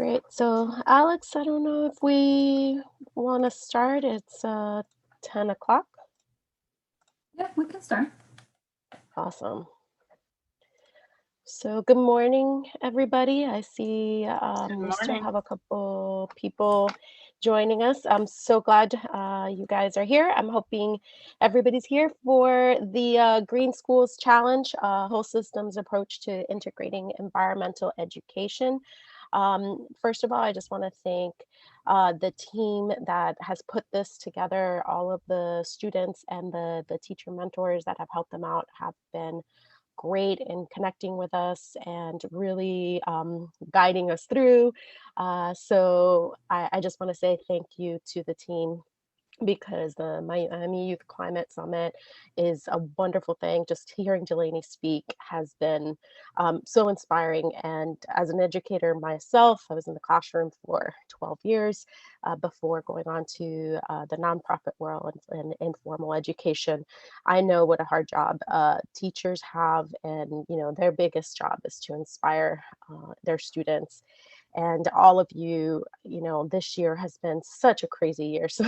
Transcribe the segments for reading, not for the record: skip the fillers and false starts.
Great. So, Alex, I don't know if we want to start. It's 10 o'clock. Yeah, we can start. Awesome. So, good morning, everybody. I see we still morning. have a couple people joining us. I'm so glad you guys are here. I'm hoping everybody's here for the Green Schools Challenge, whole systems approach to integrating environmental education. First of all, I just want to thank the team that has put this together. All of the students and the teacher mentors that have helped them out have been great in connecting with us and really guiding us through. So I just want to say thank you to the team because the Miami Youth Climate Summit is a wonderful thing. Just hearing Delaney speak has been so inspiring. And as an educator myself, I was in the classroom for 12 years before going on to the nonprofit world and informal education. I know what a hard job teachers have, and their biggest job is to inspire their students. And all of you, this year has been such a crazy year. So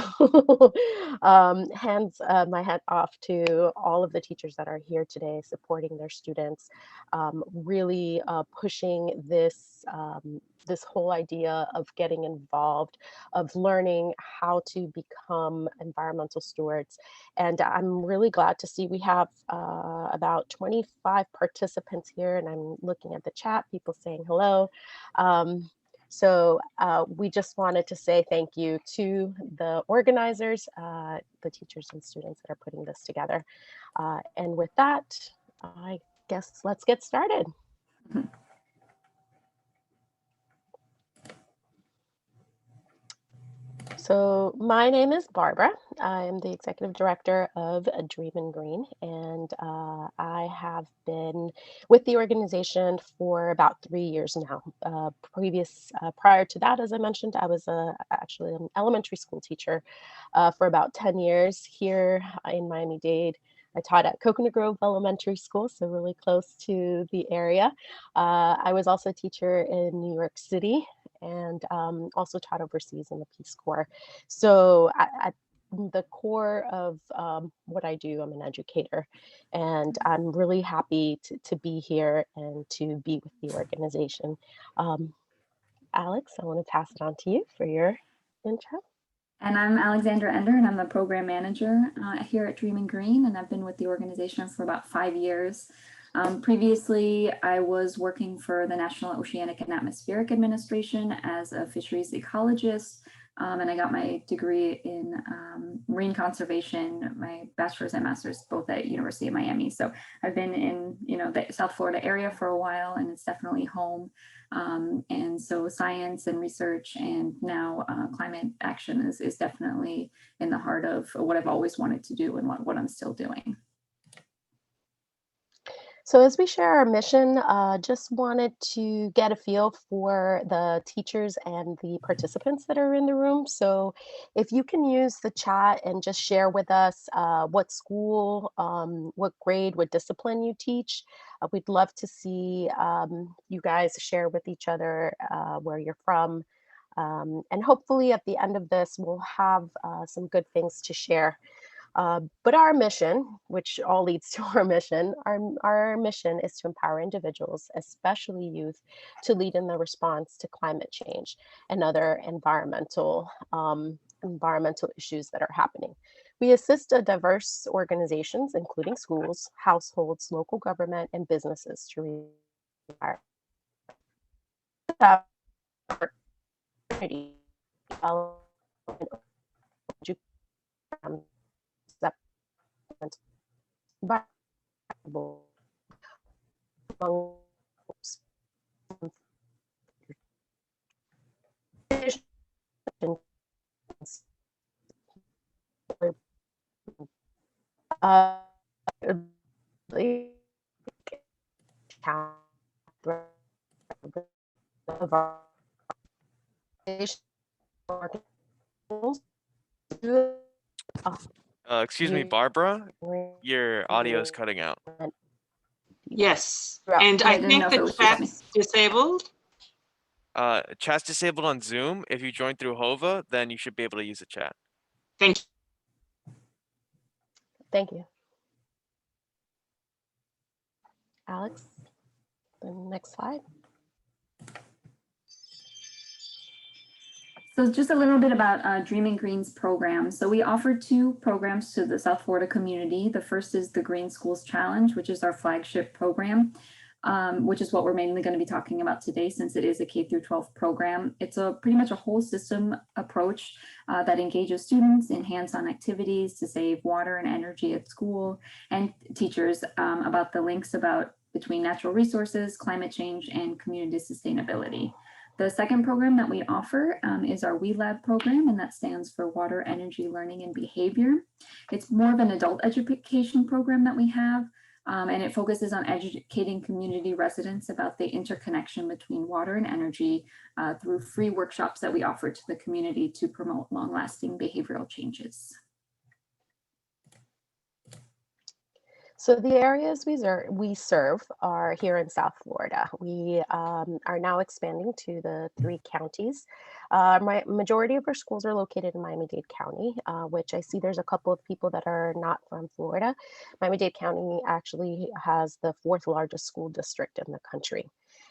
my hat off to all of the teachers that are here today supporting their students, really pushing this whole idea of getting involved, of learning how to become environmental stewards. And I'm really glad to see we have about 25 participants here, and I'm looking at the chat, people saying hello. So we just wanted to say thank you to the organizers, the teachers and students that are putting this together. And with that, I guess let's get started. So my name is Barbara. I am the executive director of Dream and Green, and I have been with the organization for about 3 years now. Prior to that, as I mentioned, I was actually an elementary school teacher for about 10 years here in Miami-Dade. I taught at Coconut Grove Elementary School, so really close to the area. I was also a teacher in New York City and also taught overseas in the Peace Corps. So at the core of what I do, I'm an educator, and I'm really happy to be here and to be with the organization. Alex, I want to pass it on to you for your intro. And I'm Alexandra Ender, and I'm the program manager here at Dream and Green, and I've been with the organization for about 5 years. Previously, I was working for the National Oceanic and Atmospheric Administration as a fisheries ecologist, and I got my degree in marine conservation, my bachelor's and master's, both at University of Miami. So I've been in the South Florida area for a while, and it's definitely home. And so science and research and now climate action is definitely in the heart of what I've always wanted to do and what I'm still doing. So as we share our mission, just wanted to get a feel for the teachers and the participants that are in the room. So if you can use the chat and just share with us what school, what grade, what discipline you teach. We'd love to see you guys share with each other where you're from. And hopefully at the end of this, we'll have some good things to share. But our mission, which all leads to our mission is to empower individuals, especially youth, to lead in the response to climate change and other environmental issues that are happening. We assist diverse organizations, including schools, households, local government, and businesses to opportunity of our Excuse me, Barbara, your audio is cutting out. Yes, and I think the chat's disabled. Chat's disabled on Zoom. If you join through Hova, then you should be able to use the chat. Thank you. Thank you. Alex, the next slide. So just a little bit about Dreaming Green's program. So we offer two programs to the South Florida community. The first is the Green Schools Challenge, which is our flagship program, which is what we're mainly going to be talking about today since it is a K through 12 program. It's pretty much a whole system approach that engages students in hands-on activities to save water and energy at school, and teachers about the links between natural resources, climate change, and community sustainability. The second program that we offer is our WeLab program, and that stands for Water, Energy, Learning, and Behavior. It's more of an adult education program that we have, and it focuses on educating community residents about the interconnection between water and energy through free workshops that we offer to the community to promote long-lasting behavioral changes. So the areas we serve are here in South Florida. We are now expanding to the 3 counties. Majority of our schools are located in Miami-Dade County, which I see there's a couple of people that are not from Florida. Miami-Dade County actually has the 4th largest school district in the country.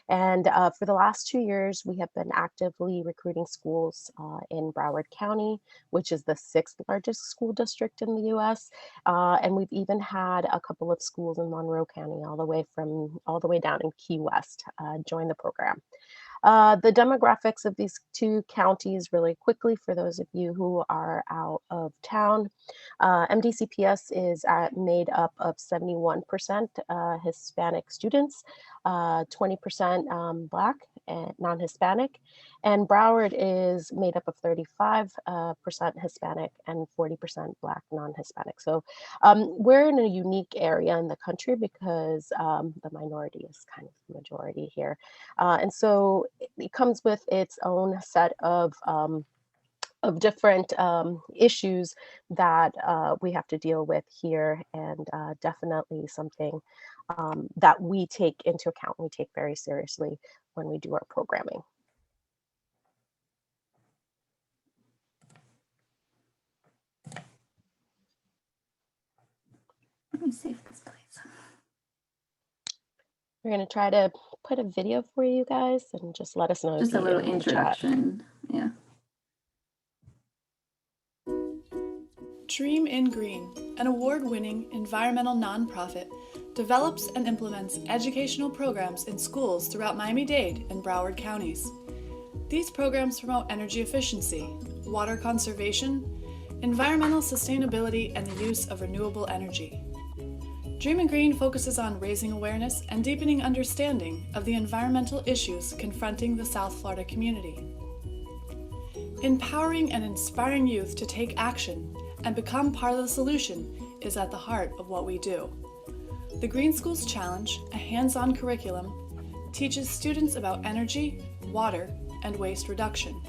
And for the last 2 years, we have been actively recruiting schools in Broward County, which is the 6th largest school district in the US. And we've even had a couple of schools in Monroe County, all the way down in Key West, join the program. The demographics of these 2 counties really quickly for those of you who are out of town. MDCPS is made up of 71% Hispanic students, 20% Black and non-Hispanic, and Broward is made up of 35% Hispanic and 40% Black non-Hispanic. So we're in a unique area in the country because the minority is kind of the majority here. And so it comes with its own set of different issues that we have to deal with here, and definitely something that we take into account, we take very seriously when we do our programming. Let me save this, please. We're going to try to put a video for you guys and just let us know. Just a little introduction. Yeah. Dream in Green, an award-winning environmental nonprofit, develops and implements educational programs in schools throughout Miami-Dade and Broward counties. These programs promote energy efficiency, water conservation, environmental sustainability, and the use of renewable energy. Dream in Green focuses on raising awareness and deepening understanding of the environmental issues confronting the South Florida community. Empowering and inspiring youth to take action and become part of the solution is at the heart of what we do. The Green Schools Challenge, a hands-on curriculum, teaches students about energy, water, and waste reduction.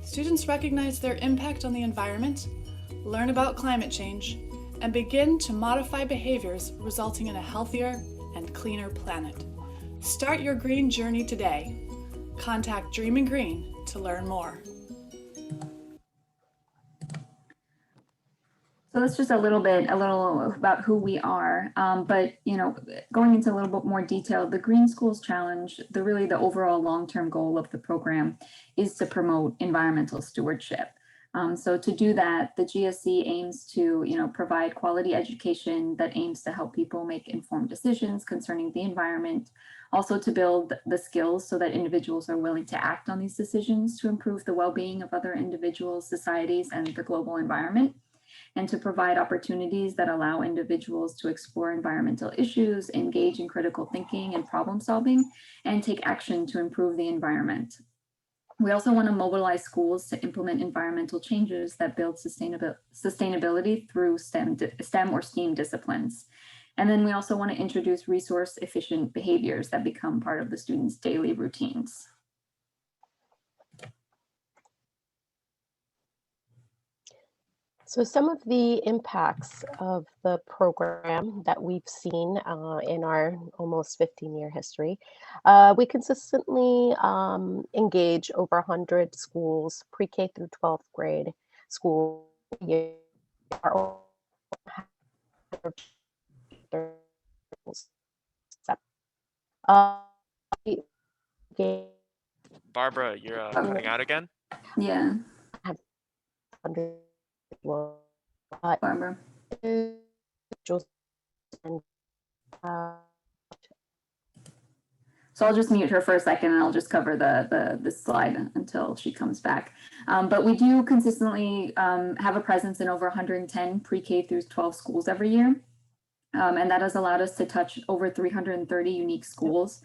Students recognize their impact on the environment, learn about climate change, and begin to modify behaviors resulting in a healthier and cleaner planet. Start your green journey today. Contact Dream in Green to learn more. So that's just a little about who we are, but going into a little bit more detail, the Green Schools Challenge, the overall long-term goal of the program is to promote environmental stewardship. So to do that, the GSC aims to provide quality education that aims to help people make informed decisions concerning the environment, also to build the skills so that individuals are willing to act on these decisions to improve the well-being of other individuals, societies, and the global environment, and to provide opportunities that allow individuals to explore environmental issues, engage in critical thinking and problem solving, and take action to improve the environment. We also want to mobilize schools to implement environmental changes that build sustainability through STEM or STEAM disciplines. And then we also want to introduce resource-efficient behaviors that become part of the students' daily routines. So some of the impacts of the program that we've seen in our almost 15-year history, we consistently engage over 100 schools, pre-K through 12th grade school year. Our we engage Barbara, you're Okay. cutting out again. Yeah, 100 Barbara. individuals and So I'll just mute her for a second and I'll just cover the slide until she comes back. But we do consistently have a presence in over 110 pre-K through 12 schools every year. And that has allowed us to touch over 330 unique schools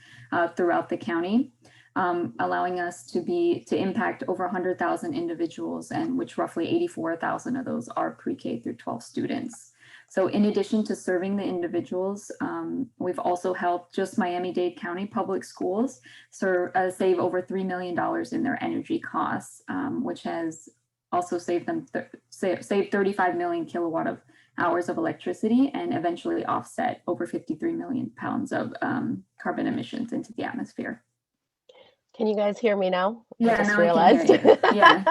throughout the county, allowing us to impact over 100,000 individuals, and which roughly 84,000 of those are pre-K through 12 students. So in addition to serving the individuals, we've also helped just Miami-Dade County Public Schools save over $3 million in their energy costs, which has also saved them saved 35 million kilowatt of hours of electricity and eventually offset over 53 million pounds of carbon emissions into the atmosphere. Can you guys hear me now? Yeah, I just now realized. I can hear you. Yeah.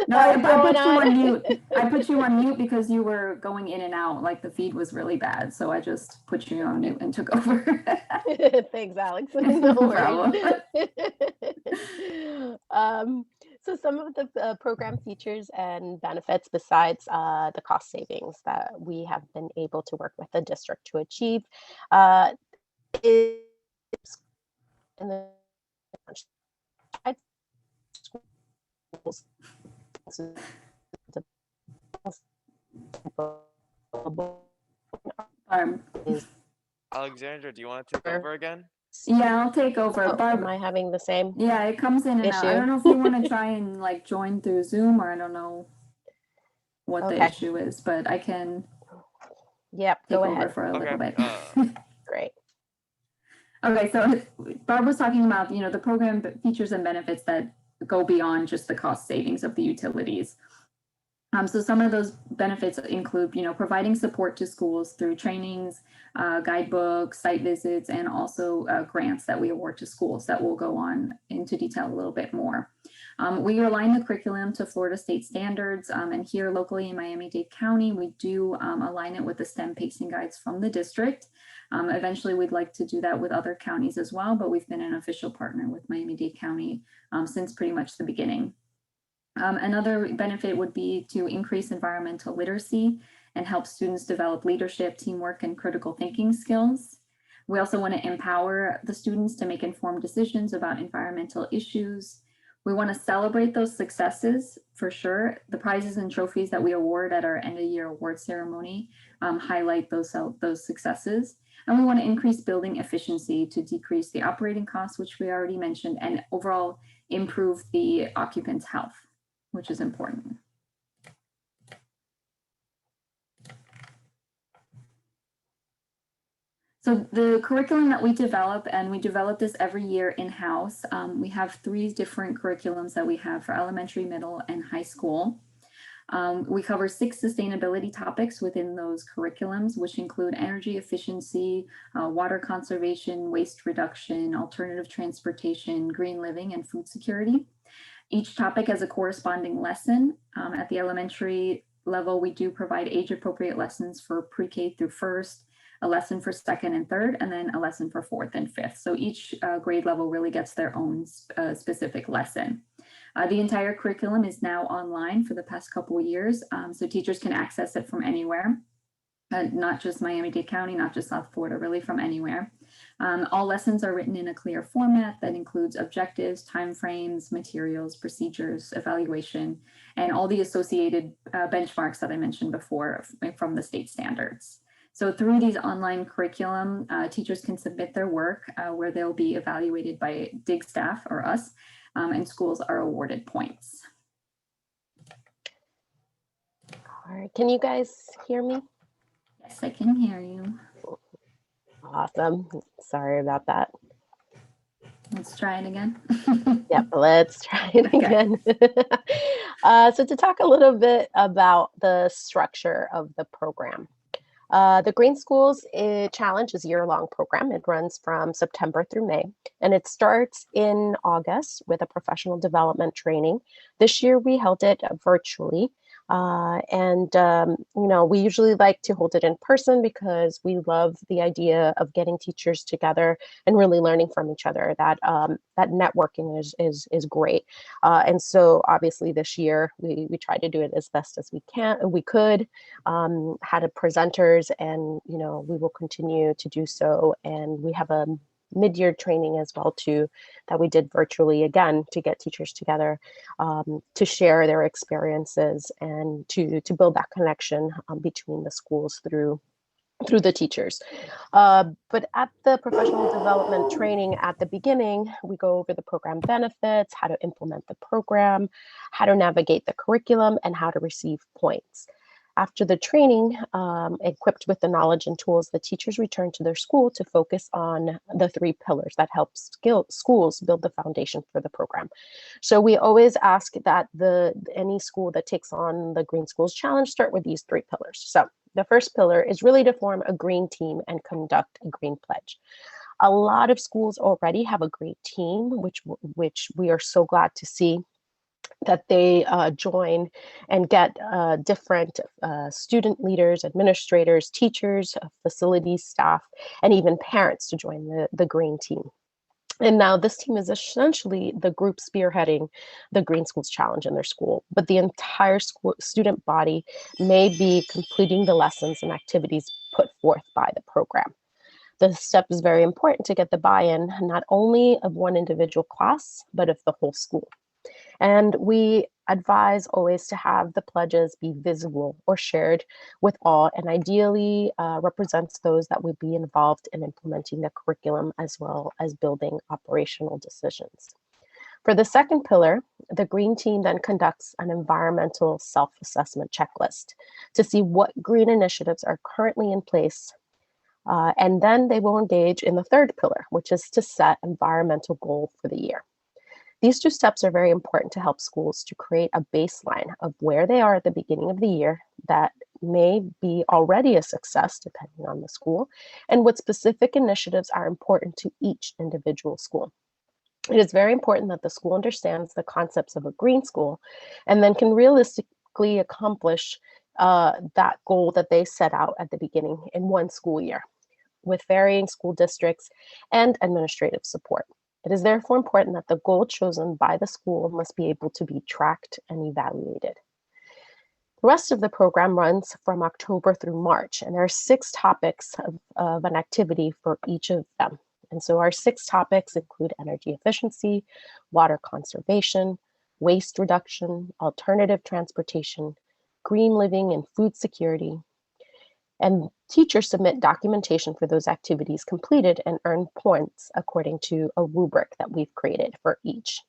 No, I going put you on on? mute. I put you on mute because you were going in and out, like the feed was really bad. So I just put you on mute and took over. Thanks, Alex. No No problem. worries. So some of the program features and benefits besides the cost savings that we have been able to work with the district to achieve is in the schools. Alexandra, do you want to take over again? Yeah, I'll take over. Oh, Barb, am I having the same yeah, it comes in and out. I issue? don't know if you want to try and like join through Zoom, or I don't know what the Okay. issue is, but I can Yep, take go over ahead. for a little bit. Great. Okay, so Barb was talking about, the program features and benefits that go beyond just the cost savings of the utilities. So some of those benefits include, providing support to schools through trainings, guidebooks, site visits, and also grants that we award to schools that will go on into detail a little bit more. We align the curriculum to Florida state standards, and here locally in Miami-Dade County, we do align it with the STEM pacing guides from the district. Eventually, we'd like to do that with other counties as well, but we've been an official partner with Miami-Dade County since pretty much the beginning. Another benefit would be to increase environmental literacy and help students develop leadership, teamwork, and critical thinking skills. We also want to empower the students to make informed decisions about environmental issues. We want to celebrate those successes for sure. The prizes and trophies that we award at our end of year award ceremony highlight those successes. And we want to increase building efficiency to decrease the operating costs, which we already mentioned, and overall improve the occupants' health, which is important. So the curriculum that we develop, and we develop this every year in-house, we have 3 different curriculums that we have for elementary, middle, and high school. We cover 6 sustainability topics within those curriculums, which include energy efficiency, water conservation, waste reduction, alternative transportation, green living, and food security. Each topic has a corresponding lesson. At the elementary level, we do provide age-appropriate lessons for pre-K through 1st, a lesson for 2nd and 3rd, and then a lesson for 4th and 5th. So each grade level really gets their own specific lesson. The entire curriculum is now online for the past couple of years, so teachers can access it from anywhere, not just Miami-Dade County, not just South Florida, really from anywhere. All lessons are written in a clear format that includes objectives, timeframes, materials, procedures, evaluation, and all the associated benchmarks that I mentioned before from the state standards. So through these online curriculum, teachers can submit their work where they'll be evaluated by DIG staff or us, and schools are awarded points. All right. Can you guys hear me? Yes, I can hear you. Awesome. Sorry about that. Let's try it again. Yep, let's try it again. So to talk a little bit about the structure of the program. The Green Schools Challenge is a year-long program. It runs from September through May, and it starts in August with a professional development training. This year we held it virtually, we usually like to hold it in person because we love the idea of getting teachers together and really learning from each other. That networking is great, and so obviously this year we tried to do it as best as we could. Had a presenters, and we will continue to do so. And we have a mid-year training as well too that we did virtually, again, to get teachers together, to share their experiences and to build that connection between the schools through the teachers. But at the professional development training at the beginning, we go over the program benefits, how to implement the program, how to navigate the curriculum, and how to receive points. After the training, equipped with the knowledge and tools, the teachers return to their school to focus on the 3 pillars that help schools build the foundation for the program. So we always ask that any school that takes on the Green Schools Challenge start with these 3 pillars. So the first pillar is really to form a green team and conduct a green pledge. A lot of schools already have a great team, which we are so glad to see that they join and get different student leaders, administrators, teachers, facilities staff, and even parents to join the green team. And now this team is essentially the group spearheading the Green Schools Challenge in their school, but the entire student body may be completing the lessons and activities put forth by the program. This step is very important to get the buy-in, not only of one individual class, but of the whole school. And we advise always to have the pledges be visible or shared with all, and ideally represents those that would be involved in implementing the curriculum as well as building operational decisions. For the second pillar, the green team then conducts an environmental self-assessment checklist to see what green initiatives are currently in place. And then they will engage in the third pillar, which is to set environmental goal for the year. These 2 steps are very important to help schools to create a baseline of where they are at the beginning of the year that may be already a success depending on the school, and what specific initiatives are important to each individual school. It is very important that the school understands the concepts of a green school and then can realistically accomplish that goal that they set out at the beginning in one school year with varying school districts and administrative support. It is therefore important that the goal chosen by the school must be able to be tracked and evaluated. The rest of the program runs from October through March, and there are 6 topics of an activity for each of them. And so our 6 topics include energy efficiency, water conservation, waste reduction, alternative transportation, green living and food security. And teachers submit documentation for those activities completed and earn points according to a rubric that we've created for each.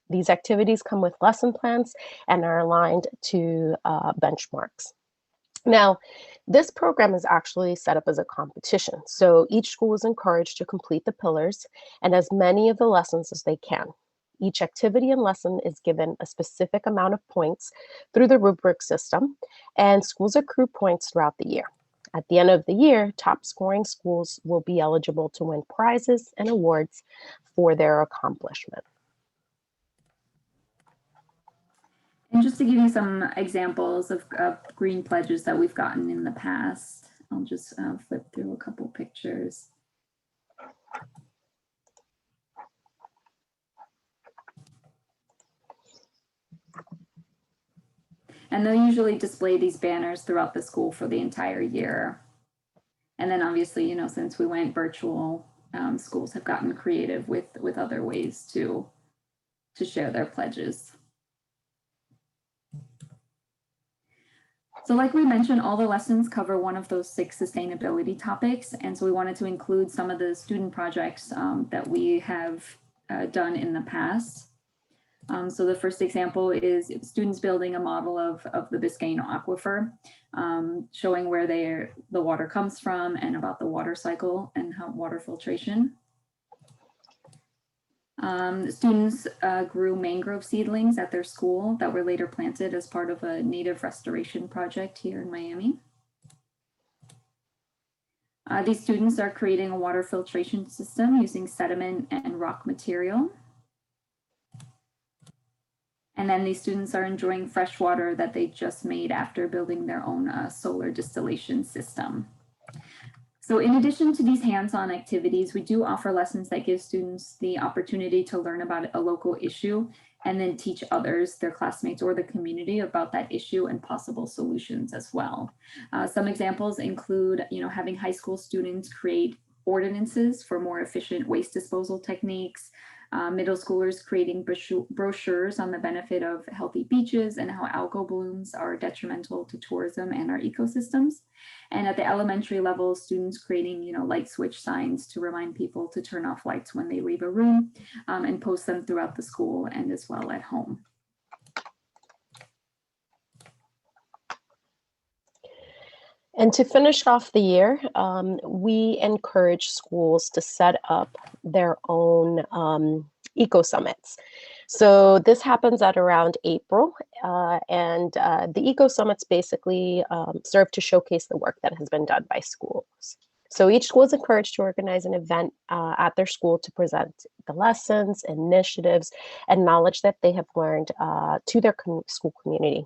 These activities come with lesson plans and are aligned to benchmarks. Now, this program is actually set up as a competition. So each school is encouraged to complete the pillars and as many of the lessons as they can. Each activity and lesson is given a specific amount of points through the rubric system, and schools accrue points throughout the year. At the end of the year, top scoring schools will be eligible to win prizes and awards for their accomplishment. And just to give you some examples of green pledges that we've gotten in the past, I'll just flip through a couple pictures. And they'll usually display these banners throughout the school for the entire year. And then obviously, since we went virtual, schools have gotten creative with other ways to share their pledges. So like we mentioned, all the lessons cover one of those 6 sustainability topics. And so we wanted to include some of the student projects that we have done in the past. So the first example is students building a model of the Biscayne Aquifer, showing where the water comes from and about the water cycle and how water filtration. Students grew mangrove seedlings at their school that were later planted as part of a native restoration project here in Miami. These students are creating a water filtration system using sediment and rock material. And then these students are enjoying fresh water that they just made after building their own solar distillation system. So in addition to these hands-on activities, we do offer lessons that give students the opportunity to learn about a local issue and then teach others, their classmates or the community, about that issue and possible solutions as well. Some examples include, having high school students create ordinances for more efficient waste disposal techniques, middle schoolers creating brochures on the benefit of healthy beaches and how algal blooms are detrimental to tourism and our ecosystems. And at the elementary level, students creating, light switch signs to remind people to turn off lights when they leave a room, and post them throughout the school and as well at home. And to finish off the year, we encourage schools to set up their own Ecosummits. So this happens at around April, and the Ecosummits basically serve to showcase the work that has been done by schools. So each school is encouraged to organize an event at their school to present the lessons, initiatives, and knowledge that they have learned to their school community.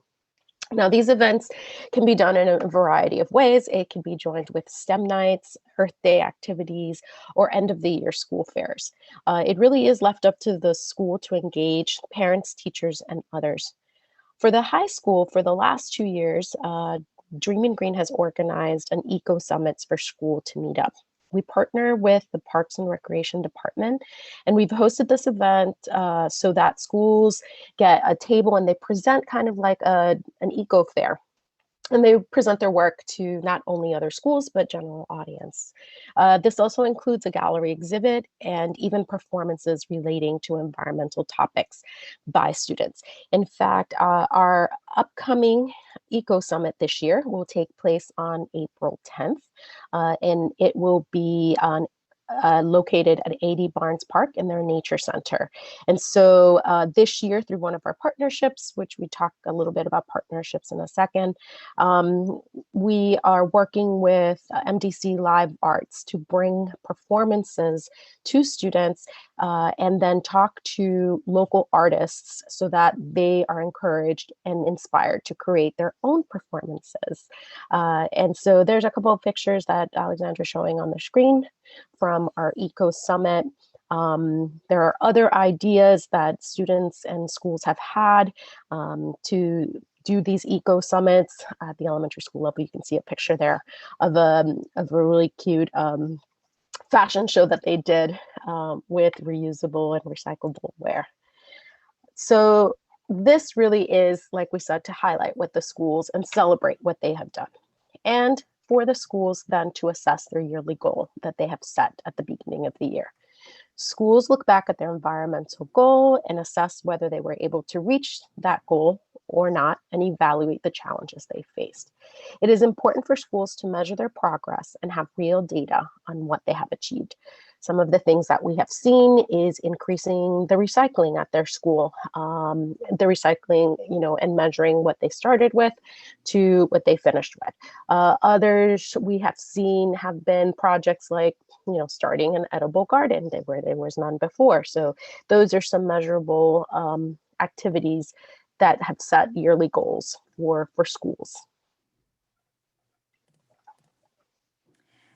Now, these events can be done in a variety of ways. It can be joined with STEM nights, Earth Day activities, or end of the year school fairs. It really is left up to the school to engage parents, teachers, and others. For the high school, for the last 2 years, Dream & Green has organized an Ecosummits for school to meet up. We partner with the Parks and Recreation Department, and we've hosted this event so that schools get a table and they present kind of like an eco fair. And they present their work to not only other schools, but general audience. This also includes a gallery exhibit and even performances relating to environmental topics by students. In fact, our upcoming Eco Summit this year will take place on April 10th, and it will be on located at 80 Barnes Park in their nature center. And so this year, through one of our partnerships, which we talk a little bit about partnerships in a second, we are working with MDC Live Arts to bring performances to students and then talk to local artists so that they are encouraged and inspired to create their own performances. And so there's a couple of pictures that Alexandra's showing on the screen from our Eco Summit. There are other ideas that students and schools have had to do these Eco Summits. At the elementary school level, you can see a picture there of a really cute fashion show that they did with reusable and recyclable wear. So this really is, like we said, to highlight what the schools and celebrate what they have done. And for the schools then to assess their yearly goal that they have set at the beginning of the year. Schools look back at their environmental goal and assess whether they were able to reach that goal or not, and evaluate the challenges they faced. It is important for schools to measure their progress and have real data on what they have achieved. Some of the things that we have seen is increasing the recycling at their school, the recycling, and measuring what they started with to what they finished with. Others we have seen have been projects like, starting an edible garden where there was none before. So those are some measurable activities that have set yearly goals for schools.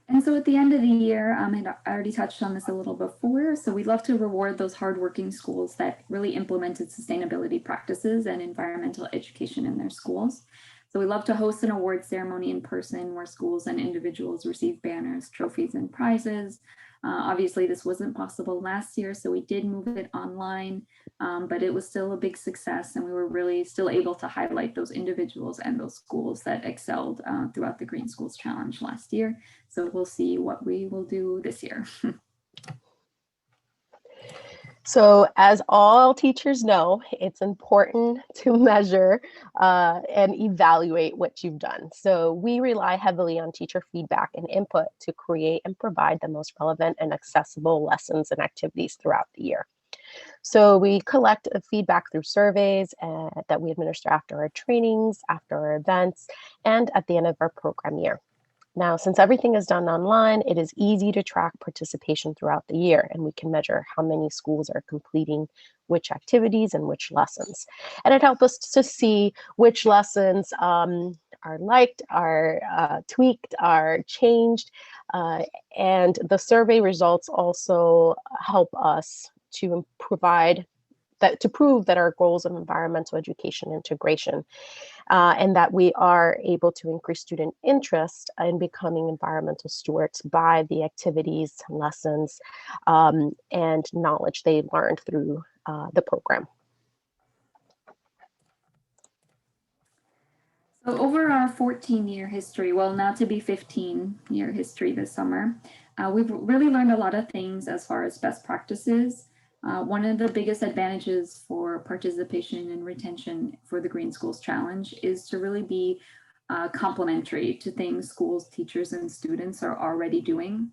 And so at the end of the year, and I already touched on this a little before, so we love to reward those hardworking schools that really implemented sustainability practices and environmental education in their schools. So we love to host an award ceremony in person where schools and individuals receive banners, trophies, and prizes. Obviously, this wasn't possible last year, so we did move it online, but it was still a big success, and we were really still able to highlight those individuals and those schools that excelled throughout the Green Schools Challenge last year. So we'll see what we will do this year. So as all teachers know, it's important to measure and evaluate what you've done. So we rely heavily on teacher feedback and input to create and provide the most relevant and accessible lessons and activities throughout the year. So we collect feedback through surveys that we administer after our trainings, after our events, and at the end of our program year. Now, since everything is done online, it is easy to track participation throughout the year, and we can measure how many schools are completing which activities and which lessons. And it helps us to see which lessons are liked, are tweaked, are changed, and the survey results also help us to provide to prove that our goals of environmental education integration and that we are able to increase student interest in becoming environmental stewards by the activities, lessons, and knowledge they learned through the program. So over our 14-year history, well, now to be 15-year history this summer, we've really learned a lot of things as far as best practices. One of the biggest advantages for participation and retention for the Green Schools Challenge is to really be complementary to things schools, teachers, and students are already doing.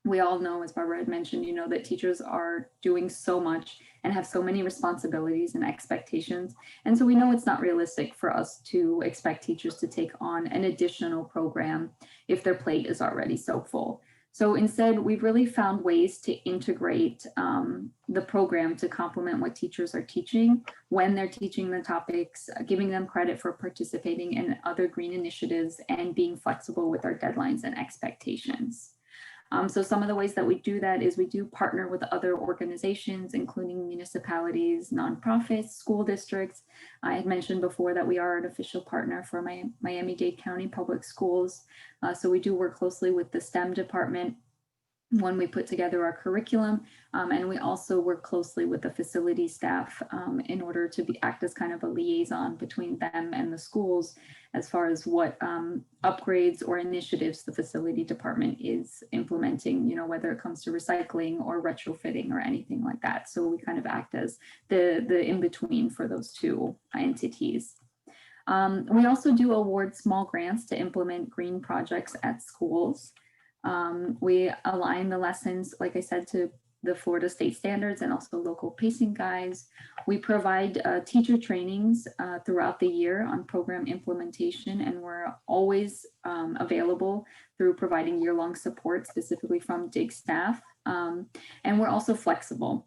We all know, as Barbara had mentioned, that teachers are doing so much and have so many responsibilities and expectations. And so we know it's not realistic for us to expect teachers to take on an additional program if their plate is already so full. So instead, we've really found ways to integrate the program to complement what teachers are teaching when they're teaching the topics, giving them credit for participating in other green initiatives, and being flexible with our deadlines and expectations. So some of the ways that we do that is we do partner with other organizations, including municipalities, nonprofits, school districts. I had mentioned before that we are an official partner for Miami-Dade County Public Schools. So we do work closely with the STEM department when we put together our curriculum, and we also work closely with the facility staff in order to act as kind of a liaison between them and the schools as far as what upgrades or initiatives the facility department is implementing, whether it comes to recycling or retrofitting or anything like that. So we kind of act as the in-between for those two entities. We also do award small grants to implement green projects at schools. We align the lessons, like I said, to the Florida state standards and also local pacing guides. We provide teacher trainings throughout the year on program implementation, and we're always available through providing year-long support specifically from DIG staff. And we're also flexible.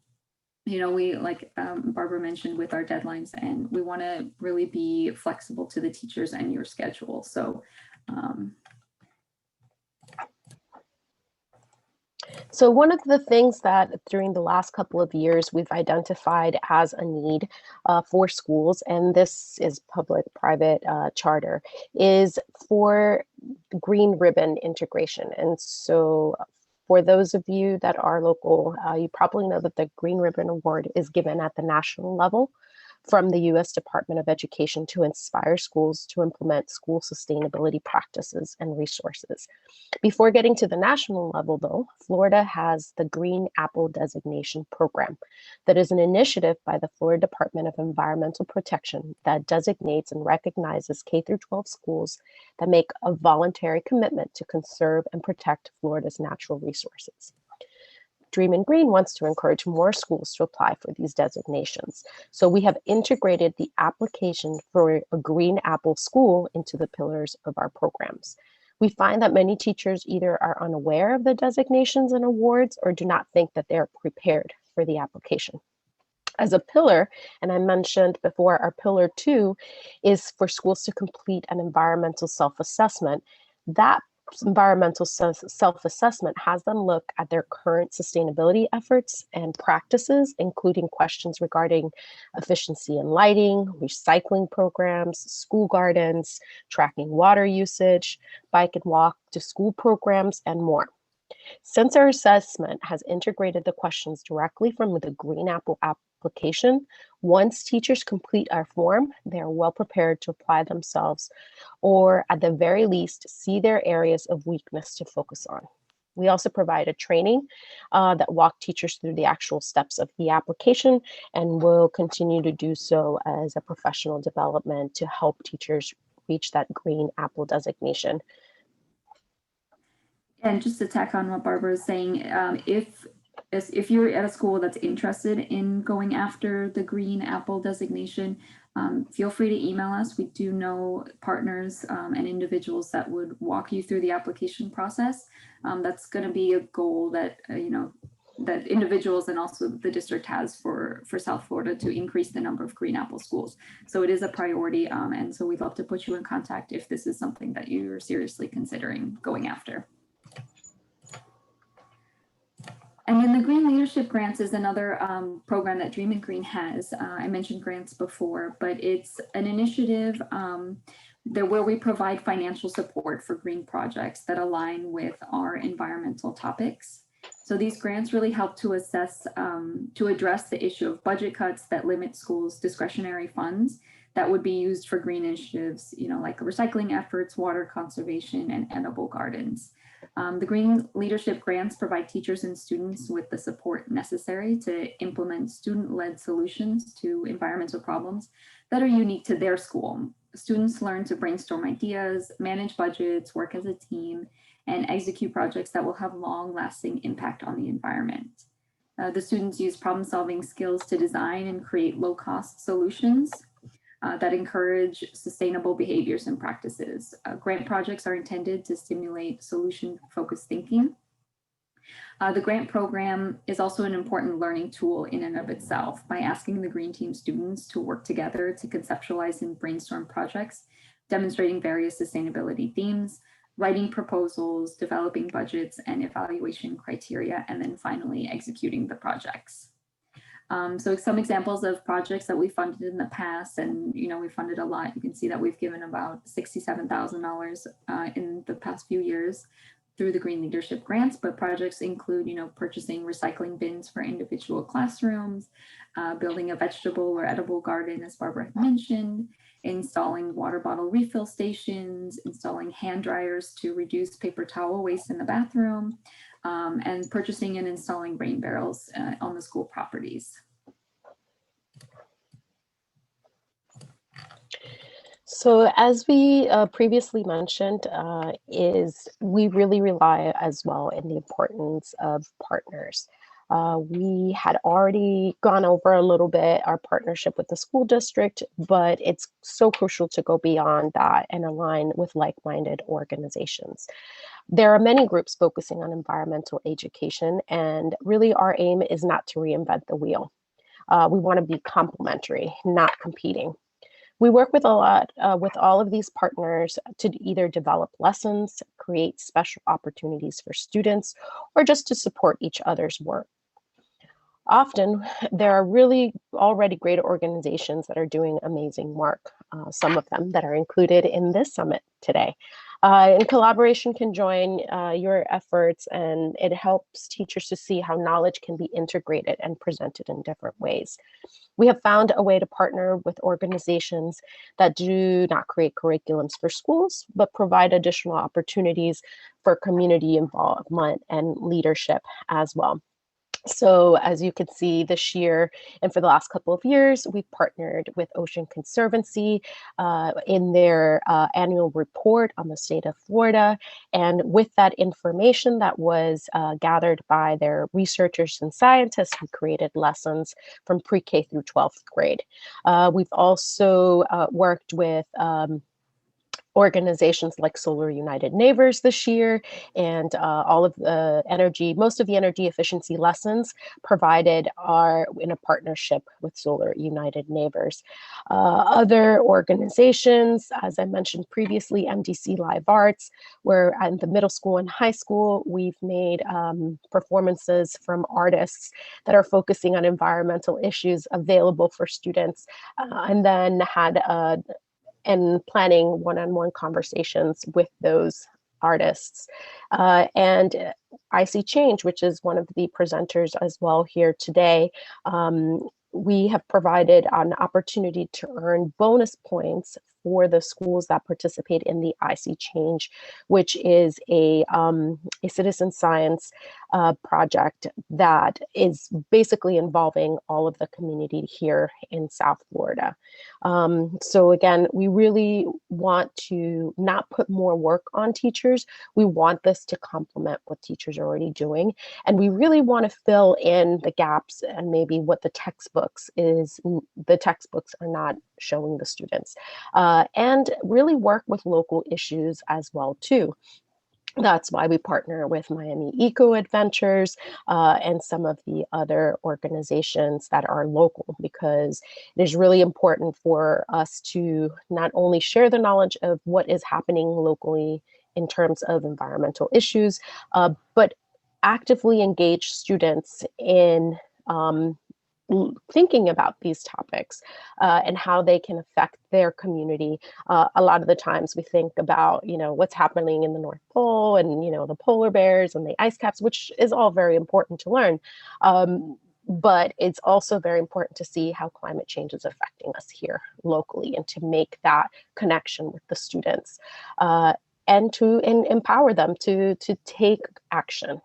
We, like Barbara mentioned, with our deadlines, and we want to really be flexible to the teachers and your schedule. So So one of the things that during the last couple of years we've identified as a need for schools, and this is public-private charter, is for green ribbon integration. And so for those of you that are local, you probably know that the Green Ribbon Award is given at the national level from the U.S. Department of Education to inspire schools to implement school sustainability practices and resources. Before getting to the national level, though, Florida has the Green Apple Designation Program that is an initiative by the Florida Department of Environmental Protection that designates and recognizes K-12 schools that make a voluntary commitment to conserve and protect Florida's natural resources. Dream in Green wants to encourage more schools to apply for these designations. So we have integrated the application for a Green Apple school into the pillars of our programs. We find that many teachers either are unaware of the designations and awards or do not think that they're prepared for the application. As a pillar, and I mentioned before, our pillar 2 is for schools to complete an environmental self-assessment. That environmental self-assessment has them look at their current sustainability efforts and practices, including questions regarding efficiency in lighting, recycling programs, school gardens, tracking water usage, bike and walk to school programs, and more. Since our assessment has integrated the questions directly from the Green Apple application, once teachers complete our form, they are well prepared to apply themselves, or at the very least, see their areas of weakness to focus on. We also provide a training that walk teachers through the actual steps of the application, and will continue to do so as a professional development to help teachers reach that Green Apple designation. And just to tack on what Barbara is saying, if if you're at a school that's interested in going after the Green Apple designation, feel free to email us. We do know partners and individuals that would walk you through the application process. That's going to be a goal that, that individuals and also the district has for South Florida to increase the number of Green Apple schools. So it is a priority. And so we'd love to put you in contact if this is something that you're seriously considering going after. And then the Green Leadership Grants is another program that Dream and Green has. I mentioned grants before, but it's an initiative where we provide financial support for green projects that align with our environmental topics. So these grants really help to address the issue of budget cuts that limit schools' discretionary funds that would be used for green initiatives, like recycling efforts, water conservation, and edible gardens. The Green Leadership Grants provide teachers and students with the support necessary to implement student-led solutions to environmental problems that are unique to their school. Students learn to brainstorm ideas, manage budgets, work as a team, and execute projects that will have long-lasting impact on the environment. The students use problem-solving skills to design and create low-cost solutions that encourage sustainable behaviors and practices. Grant projects are intended to stimulate solution-focused thinking. The grant program is also an important learning tool in and of itself by asking the Green Team students to work together to conceptualize and brainstorm projects, demonstrating various sustainability themes, writing proposals, developing budgets and evaluation criteria, and then finally executing the projects. So some examples of projects that we funded in the past, and we funded a lot. You can see that we've given about $67,000 in the past few years through the Green Leadership Grants, but projects include, purchasing recycling bins for individual classrooms, building a vegetable or edible garden, as Barbara mentioned, installing water bottle refill stations, installing hand dryers to reduce paper towel waste in the bathroom, and purchasing and installing rain barrels on the school properties. So as we previously mentioned, we really rely as well in the importance of partners. We had already gone over a little bit our partnership with the school district, but it's so crucial to go beyond that and align with like-minded organizations. There are many groups focusing on environmental education, and really our aim is not to reinvent the wheel. We want to be complementary, not competing. We work with with all of these partners to either develop lessons, create special opportunities for students, or just to support each other's work. Often, there are really already great organizations that are doing amazing work, some of them that are included in this summit today. And collaboration can join your efforts, and it helps teachers to see how knowledge can be integrated and presented in different ways. We have found a way to partner with organizations that do not create curriculums for schools, but provide additional opportunities for community involvement and leadership as well. So as you can see this year and for the last couple of years, we've partnered with Ocean Conservancy in their annual report on the state of Florida. And with that information that was gathered by their researchers and scientists, we created lessons from pre-K through 12th grade. We've also worked with organizations like Solar United Neighbors this year, and all of the most of the energy efficiency lessons provided are in a partnership with Solar United Neighbors. Other organizations, as I mentioned previously, MDC Live Arts, where at the middle school and high school, we've made performances from artists that are focusing on environmental issues available for students, and then had and planning one-on-one conversations with those artists. And I See Change, which is one of the presenters as well here today, we have provided an opportunity to earn bonus points for the schools that participate in the IC Change, which is a citizen science project that is basically involving all of the community here in South Florida. So again, we really want to not put more work on teachers. We want this to complement what teachers are already doing. And we really want to fill in the gaps and maybe what the textbooks are not showing the students, and really work with local issues as well too. That's why we partner with Miami Eco Adventures and some of the other organizations that are local, because it is really important for us to not only share the knowledge of what is happening locally in terms of environmental issues, but actively engage students in thinking about these topics and how they can affect their community. A lot of the times we think about, what's happening in the North Pole and, the polar bears and the ice caps, which is all very important to learn. But it's also very important to see how climate change is affecting us here locally, and to make that connection with the students and to empower them to take action.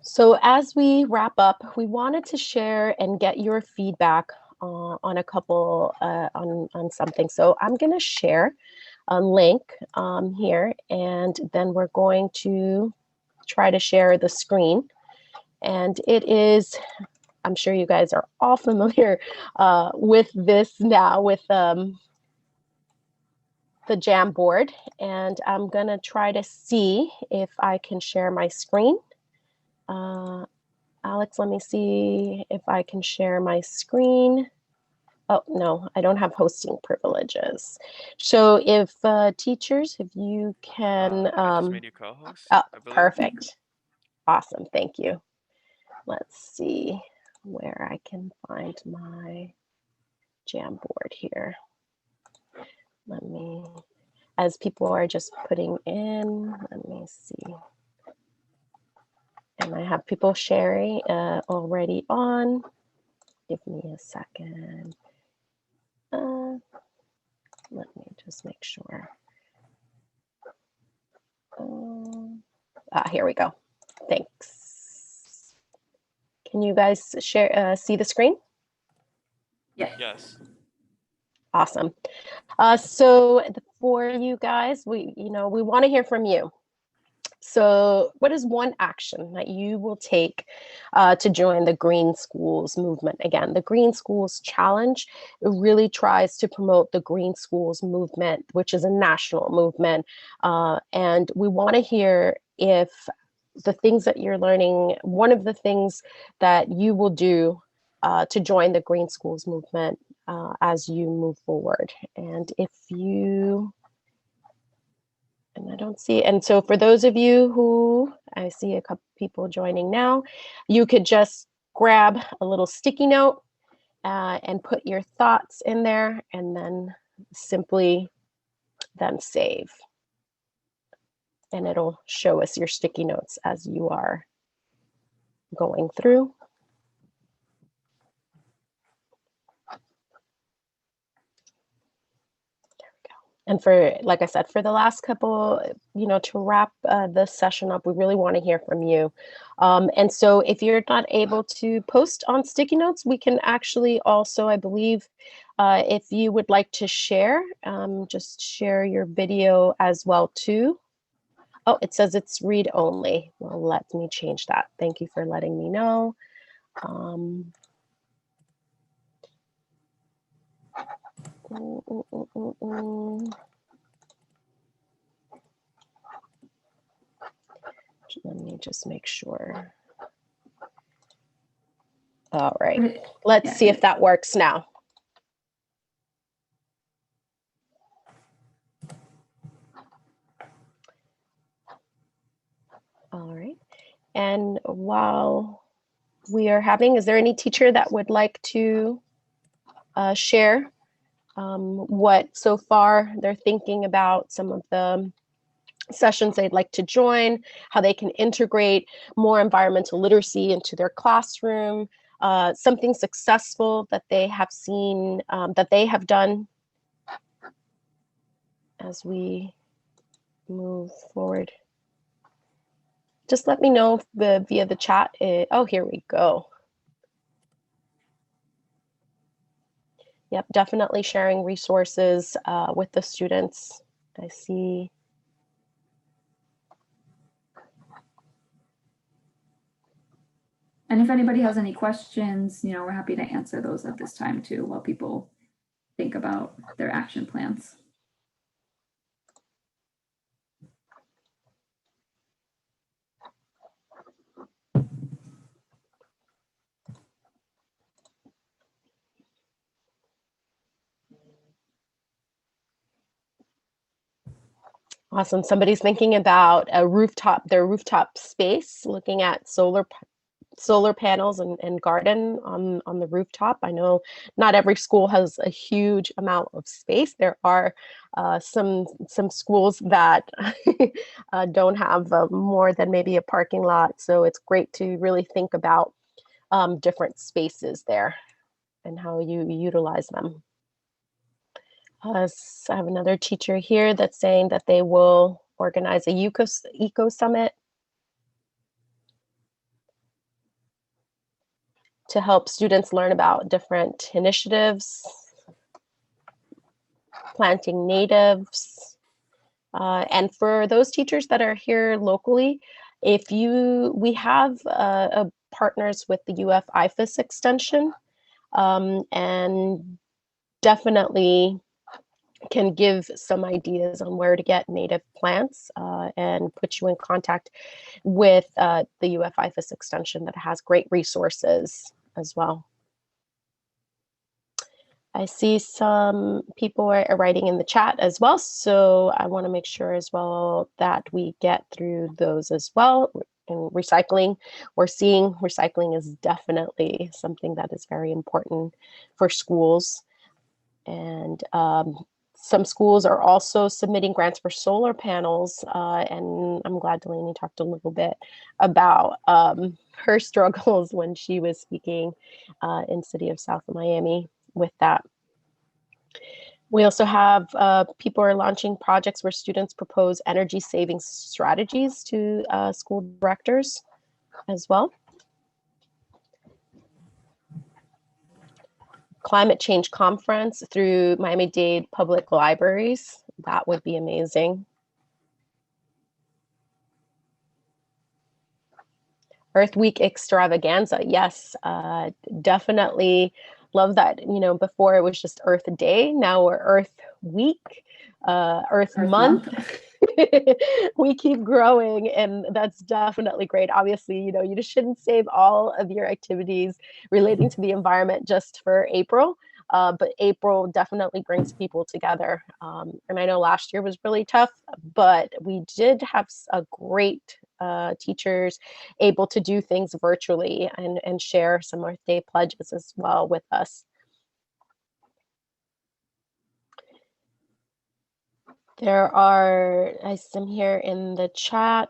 So as we wrap up, we wanted to share and get your feedback on a couple, on something. So I'm going to share a link here, and then we're going to try to share the screen. And it is, I'm sure you guys are all familiar with this now, with the Jamboard. And I'm going to try to see if I can share my screen. Alex, let me see if I can share my screen. Oh, no, I don't have hosting privileges. So if teachers, if you can... I just made you co-host, oh, I believe. perfect. Awesome, thank you. Let's see where I can find my Jamboard here. Let me, as people are just putting in, let me see. And I have people sharing already on. Give me a second. Let me just make sure. Here we go. Thanks. Can you guys share? See the screen? Yes. Awesome. So for you guys, we want to hear from you. So what is one action that you will take to join the Green Schools movement? Again, the Green Schools Challenge really tries to promote the Green Schools movement, which is a national movement. And we want to hear if the things that you're learning, one of the things that you will do to join the Green Schools movement as you move forward. And if you... And I don't see, and so for those of you who, I see a couple people joining now, you could just grab a little sticky note and put your thoughts in there, and then simply then save. And it'll show us your sticky notes as you are going through. And for, like I said, for the last couple, to wrap this session up, we really want to hear from you. And so if you're not able to post on sticky notes, we can actually also, I believe, if you would like to share, just share your video as well too. Oh, it says it's read only. Well, let me change that. Thank you for letting me know. Let me just make sure. All right, let's see if that works now. All right, and while we are having, is there any teacher that would like to share what so far they're thinking about some of the sessions they'd like to join, how they can integrate more environmental literacy into their classroom, something successful that they have seen, that they have done as we move forward. Just let me know via the chat. Oh, here we go. Yep, definitely sharing resources with the students. I see. And if anybody has any questions, we're happy to answer those at this time too, while people think about their action plans. Awesome. Somebody's thinking about their rooftop space, looking at solar panels and garden on the rooftop. I know not every school has a huge amount of space. There are some schools that don't have more than maybe a parking lot. So it's great to really think about different spaces there and how you utilize them. I have another teacher here that's saying that they will organize a Ecosummit to help students learn about different initiatives, planting natives. And for those teachers that are here locally, we have partners with the UF IFAS extension, and definitely can give some ideas on where to get native plants and put you in contact with the UF IFAS extension that has great resources as well. I see some people are writing in the chat as well, so I want to make sure as well that we get through those as well. And recycling, we're seeing recycling is definitely something that is very important for schools. And some schools are also submitting grants for solar panels, and I'm glad Delaney talked a little bit about her struggles when she was speaking in City of South Miami with that. We also have people are launching projects where students propose energy saving strategies to school directors as well. Climate change conference through Miami-Dade Public Libraries. That would be amazing. Earth Week extravaganza. Yes, definitely love that. Before it was just Earth Day. Now we're Earth Week, Earth Month. We keep growing, and that's definitely great. Obviously, you just shouldn't save all of your activities relating to the environment just for April. But April definitely brings people together. And I know last year was really tough, but we did have a great teachers able to do things virtually and share some Earth Day pledges as well with us. There are, I see here in the chat,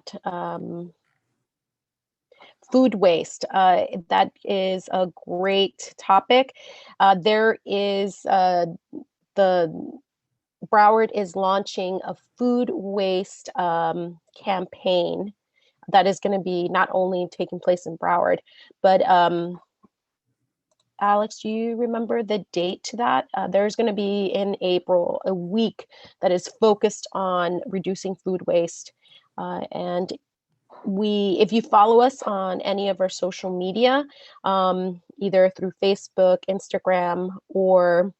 food waste. That is a great topic. There is the Broward is launching a food waste campaign that is going to be not only taking place in Broward, but Alex, do you remember the date to that? There's going to be in April a week that is focused on reducing food waste. And if you follow us on any of our social media, either through Facebook, Instagram, or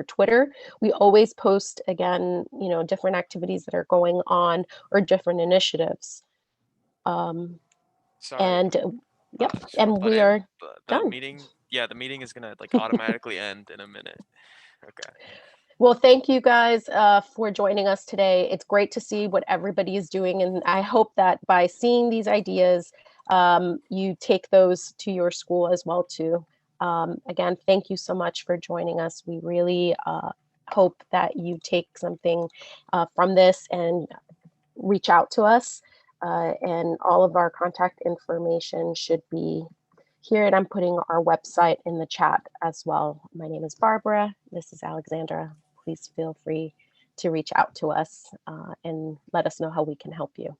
Twitter, we always post, again, different activities that are going on or different initiatives. Sorry. And yep, and we in, are the done. meeting. Yeah, the meeting is gonna automatically end in a minute. Okay. Well, thank you guys for joining us today. It's great to see what everybody is doing, and I hope that by seeing these ideas, you take those to your school as well too. Again, thank you so much for joining us. We really hope that you take something from this and reach out to us. And all of our contact information should be here, and I'm putting our website in the chat as well. My name is Barbara. This is Alexandra. Please feel free to reach out to us and let us know how we can help you.